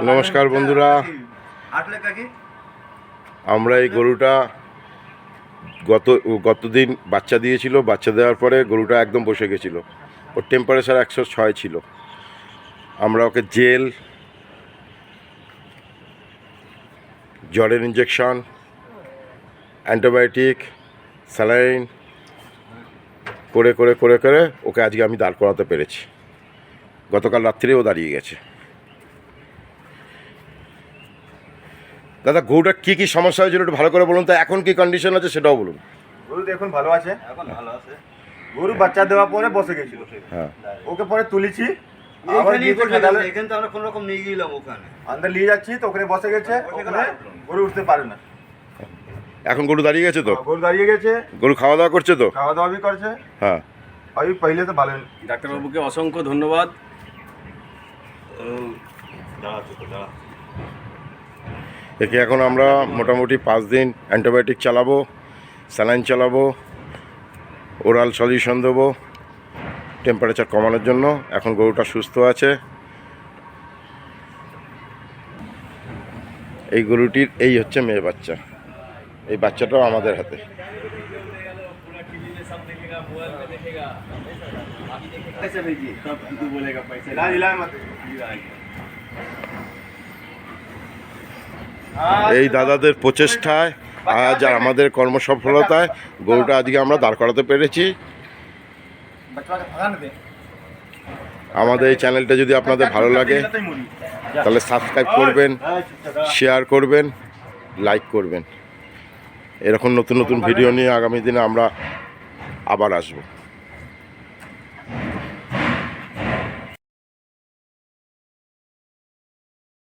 নমস্কার বন্ধুরা, আমরা এই গরুটা গতদিন বাচ্চা দিয়েছিল। বাচ্চা দেওয়ার পরে গরুটা একদম বসে গেছিলো, ওর টেম্পারেচার 106 ছিল। আমরা ওকে জেল, জ্বরের ইঞ্জেকশন, অ্যান্টিবায়োটিক, স্যালাইন করে করে করে করে ওকে আজকে আমি দাঁড় করাতে পেরেছি। গতকাল রাত্রিও দাঁড়িয়ে গেছে। দাদা, গরুটার কী কী সমস্যা হয়েছিল একটু ভালো করে বলুন তো, এখন কি কন্ডিশন আছে সেটাও বলুন। গরু এখন ভালো আছে, গরু বাচ্চা দেওয়ার পরে বসে গেছিল। হ্যাঁ, ওকে পরে তুলেছি, আবার এখান থেকে আমরা কোনো রকম নিয়ে গেলাম, ওখানে আন্দার নিয়ে যাচ্ছি তো ওখানে বসে গেছে। ওখানে গরু উঠতে পারে না। এখন গরু দাঁড়িয়ে গেছে তো? গরু দাঁড়িয়ে গেছে। গরু খাওয়া দাওয়া করছে তো? খাওয়া দাওয়া করছে। হ্যাঁ, আমি পहिले তো ভালো। ডাক্তারবাবুকে অসংখ্য ধন্যবাদ। একে এখন আমরা মোটামুটি 5 দিন অ্যান্টিবায়োটিক চালাবো, স্যালাইন চালাবো, ওরাল সলিউশন দেবো টেম্পারেচার কমানোর জন্য। এখন গরুটা সুস্থ আছে। এই গরুটির এই হচ্ছে মেয়ে বাচ্চা। এই বাচ্চাটাও আমাদের হাতে। এই দাদাদের প্রচেষ্টায় আজ আমাদের কর্মসফলতায় গরুটা আজকে আমরা দাঁড় করাতে পেরেছি। আমাদের এই চ্যানেলটা যদি আপনাদের ভালো লাগে তাহলে সাবস্ক্রাইব করবেন, শেয়ার করবেন, লাইক করবেন। এরকম নতুন নতুন ভিডিও নিয়ে আগামী দিনে আমরা আবার আসবো।